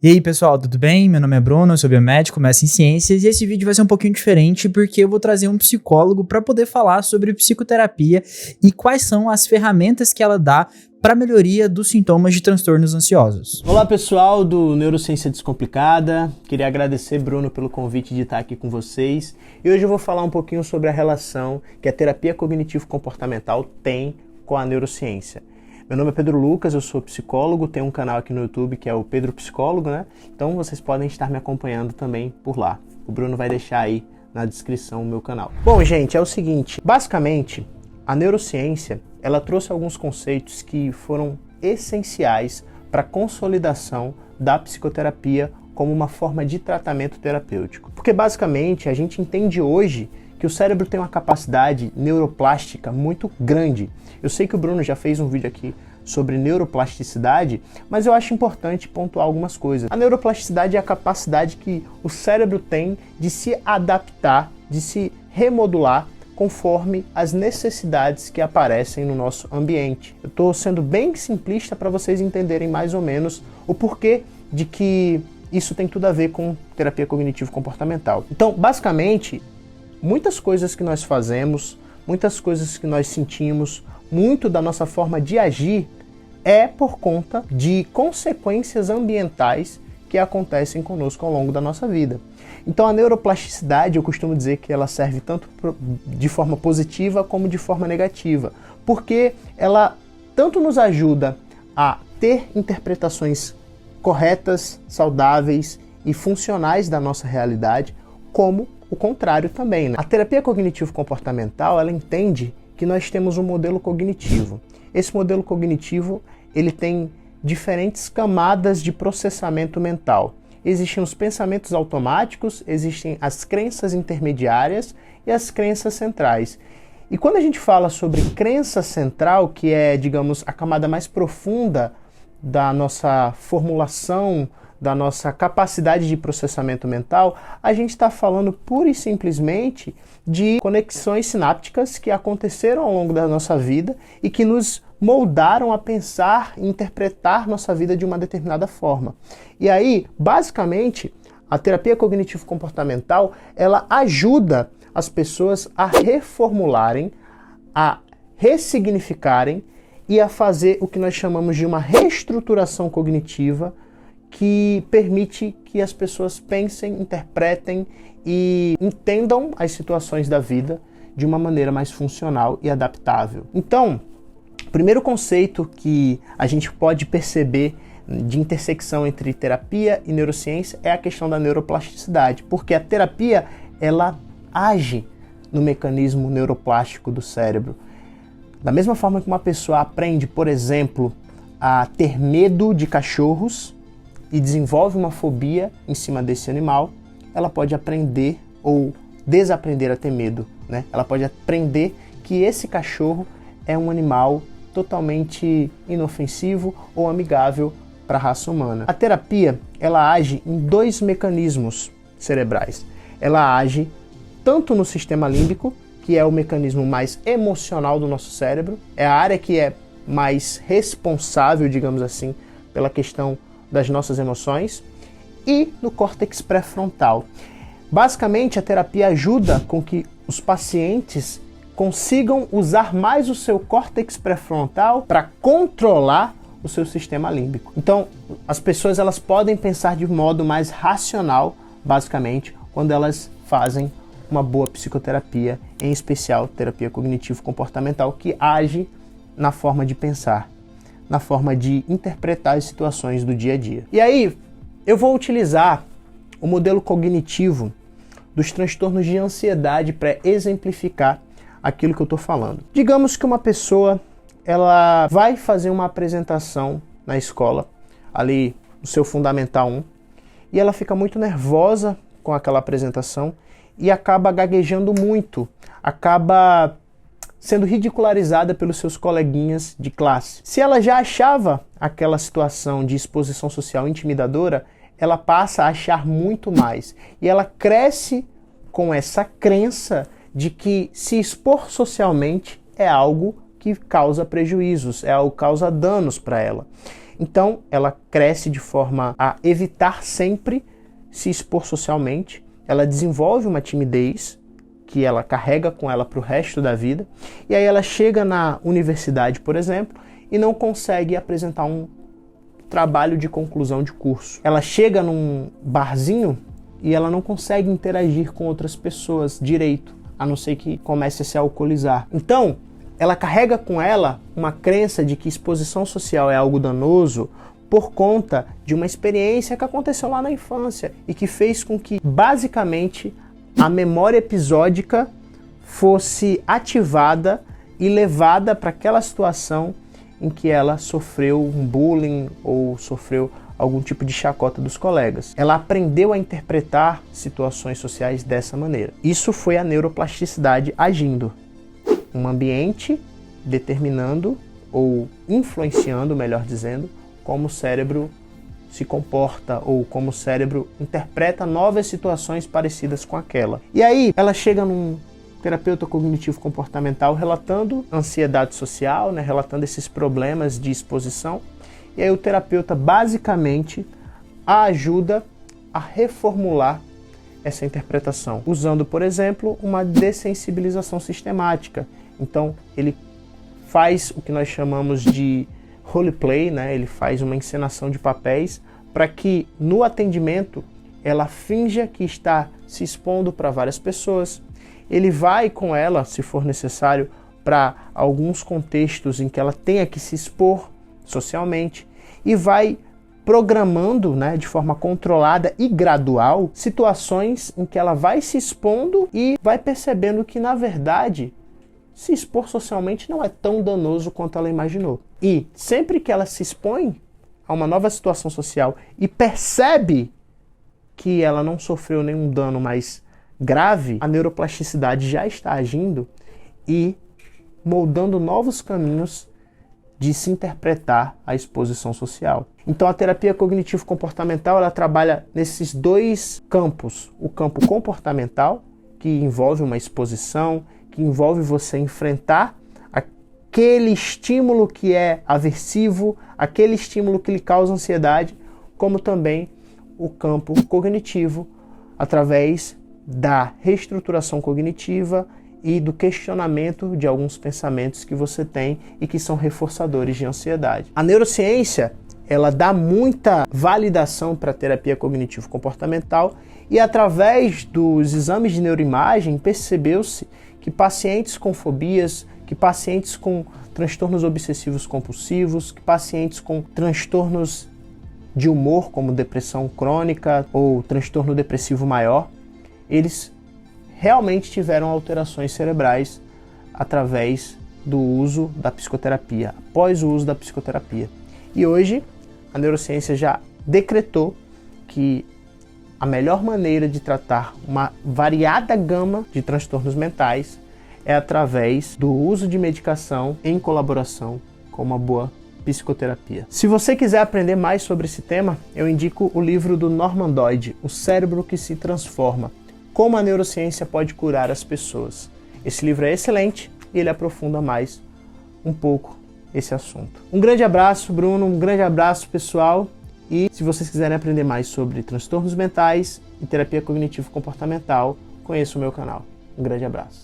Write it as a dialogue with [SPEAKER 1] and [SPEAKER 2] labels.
[SPEAKER 1] E aí pessoal, tudo bem? Meu nome é Bruno, eu sou biomédico, mestre em ciências e esse vídeo vai ser um pouquinho diferente porque eu vou trazer um psicólogo para poder falar sobre psicoterapia e quais são as ferramentas que ela dá para melhoria dos sintomas de transtornos ansiosos.
[SPEAKER 2] Olá pessoal do Neurociência Descomplicada, queria agradecer Bruno pelo convite de estar aqui com vocês e hoje eu vou falar um pouquinho sobre a relação que a terapia cognitivo-comportamental tem com a neurociência. Meu nome é Pedro Lucas, eu sou psicólogo, tenho um canal aqui no YouTube que é o Pedro Psicólogo, né? Então vocês podem estar me acompanhando também por lá. O Bruno vai deixar aí na descrição o meu canal. Bom, gente, é o seguinte, basicamente a neurociência, ela trouxe alguns conceitos que foram essenciais para a consolidação da psicoterapia como uma forma de tratamento terapêutico. Porque basicamente a gente entende hoje que o cérebro tem uma capacidade neuroplástica muito grande. Eu sei que o Bruno já fez um vídeo aqui sobre neuroplasticidade, mas eu acho importante pontuar algumas coisas. A neuroplasticidade é a capacidade que o cérebro tem de se adaptar, de se remodular conforme as necessidades que aparecem no nosso ambiente. Eu estou sendo bem simplista para vocês entenderem mais ou menos o porquê de que isso tem tudo a ver com terapia cognitivo-comportamental. Então, basicamente, muitas coisas que nós fazemos, muitas coisas que nós sentimos, muito da nossa forma de agir é por conta de consequências ambientais que acontecem conosco ao longo da nossa vida. Então a neuroplasticidade, eu costumo dizer que ela serve tanto de forma positiva como de forma negativa, porque ela tanto nos ajuda a ter interpretações corretas, saudáveis e funcionais da nossa realidade, como o contrário também, né? A terapia cognitivo-comportamental, ela entende que nós temos um modelo cognitivo. Esse modelo cognitivo, ele tem diferentes camadas de processamento mental. Existem os pensamentos automáticos, existem as crenças intermediárias e as crenças centrais. E quando a gente fala sobre crença central, que é, digamos, a camada mais profunda da nossa formulação, da nossa capacidade de processamento mental, a gente está falando pura e simplesmente de conexões sinápticas que aconteceram ao longo da nossa vida e que nos moldaram a pensar e interpretar nossa vida de uma determinada forma. E aí, basicamente, a terapia cognitivo-comportamental, ela ajuda as pessoas a reformularem, a ressignificarem e a fazer o que nós chamamos de uma reestruturação cognitiva que permite que as pessoas pensem, interpretem e entendam as situações da vida de uma maneira mais funcional e adaptável. Então, o primeiro conceito que a gente pode perceber de intersecção entre terapia e neurociência é a questão da neuroplasticidade, porque a terapia, ela age no mecanismo neuroplástico do cérebro. Da mesma forma que uma pessoa aprende, por exemplo, a ter medo de cachorros, e desenvolve uma fobia em cima desse animal, ela pode aprender ou desaprender a ter medo, né? Ela pode aprender que esse cachorro é um animal totalmente inofensivo ou amigável para a raça humana. A terapia, ela age em dois mecanismos cerebrais. Ela age tanto no sistema límbico, que é o mecanismo mais emocional do nosso cérebro, é a área que é mais responsável, digamos assim, pela questão das nossas emoções, e no córtex pré-frontal. Basicamente, a terapia ajuda com que os pacientes consigam usar mais o seu córtex pré-frontal para controlar o seu sistema límbico. Então, as pessoas elas podem pensar de modo mais racional, basicamente, quando elas fazem uma boa psicoterapia, em especial terapia cognitivo-comportamental, que age na forma de pensar, na forma de interpretar as situações do dia a dia. E aí, eu vou utilizar o modelo cognitivo dos transtornos de ansiedade para exemplificar aquilo que eu estou falando. Digamos que uma pessoa ela vai fazer uma apresentação na escola, ali no seu Fundamental 1, e ela fica muito nervosa com aquela apresentação e acaba gaguejando muito, acaba sendo ridicularizada pelos seus coleguinhas de classe. Se ela já achava aquela situação de exposição social intimidadora, ela passa a achar muito mais. E ela cresce com essa crença de que se expor socialmente é algo que causa prejuízos, é algo que causa danos para ela. Então, ela cresce de forma a evitar sempre se expor socialmente, ela desenvolve uma timidez que ela carrega com ela para o resto da vida, e aí ela chega na universidade, por exemplo, e não consegue apresentar um trabalho de conclusão de curso. Ela chega num barzinho e ela não consegue interagir com outras pessoas direito, a não ser que comece a se alcoolizar. Então, ela carrega com ela uma crença de que exposição social é algo danoso por conta de uma experiência que aconteceu lá na infância e que fez com que, basicamente, a memória episódica fosse ativada e levada para aquela situação em que ela sofreu um bullying ou sofreu algum tipo de chacota dos colegas. Ela aprendeu a interpretar situações sociais dessa maneira. Isso foi a neuroplasticidade agindo. Um ambiente determinando ou influenciando, melhor dizendo, como o cérebro se comporta ou como o cérebro interpreta novas situações parecidas com aquela. E aí ela chega num terapeuta cognitivo comportamental relatando ansiedade social, né, relatando esses problemas de exposição. E aí o terapeuta basicamente a ajuda a reformular essa interpretação, usando, por exemplo, uma dessensibilização sistemática. Então ele faz o que nós chamamos de roleplay, né? Ele faz uma encenação de papéis para que no atendimento ela finja que está se expondo para várias pessoas. Ele vai com ela, se for necessário, para alguns contextos em que ela tenha que se expor socialmente e vai programando, né, de forma controlada e gradual situações em que ela vai se expondo e vai percebendo que, na verdade, se expor socialmente não é tão danoso quanto ela imaginou. E sempre que ela se expõe a uma nova situação social e percebe que ela não sofreu nenhum dano mais grave, a neuroplasticidade já está agindo e moldando novos caminhos de se interpretar a exposição social. Então a terapia cognitivo-comportamental ela trabalha nesses dois campos. O campo comportamental, que envolve uma exposição, que envolve você enfrentar aquele estímulo que é aversivo, aquele estímulo que lhe causa ansiedade, como também o campo cognitivo, através da reestruturação cognitiva e do questionamento de alguns pensamentos que você tem e que são reforçadores de ansiedade. A neurociência, ela dá muita validação para a terapia cognitivo-comportamental e através dos exames de neuroimagem percebeu-se que pacientes com fobias, que pacientes com transtornos obsessivos compulsivos, que pacientes com transtornos de humor, como depressão crônica ou transtorno depressivo maior, eles realmente tiveram alterações cerebrais através do uso da psicoterapia, após o uso da psicoterapia. E hoje a neurociência já decretou que a melhor maneira de tratar uma variada gama de transtornos mentais é através do uso de medicação em colaboração com uma boa psicoterapia. Se você quiser aprender mais sobre esse tema, eu indico o livro do Norman Doidge, O Cérebro que se Transforma, Como a Neurociência Pode Curar as Pessoas. Esse livro é excelente e ele aprofunda mais um pouco esse assunto. Um grande abraço, Bruno, um grande abraço, pessoal. E se vocês quiserem aprender mais sobre transtornos mentais e terapia cognitivo-comportamental, conheça o meu canal. Um grande abraço.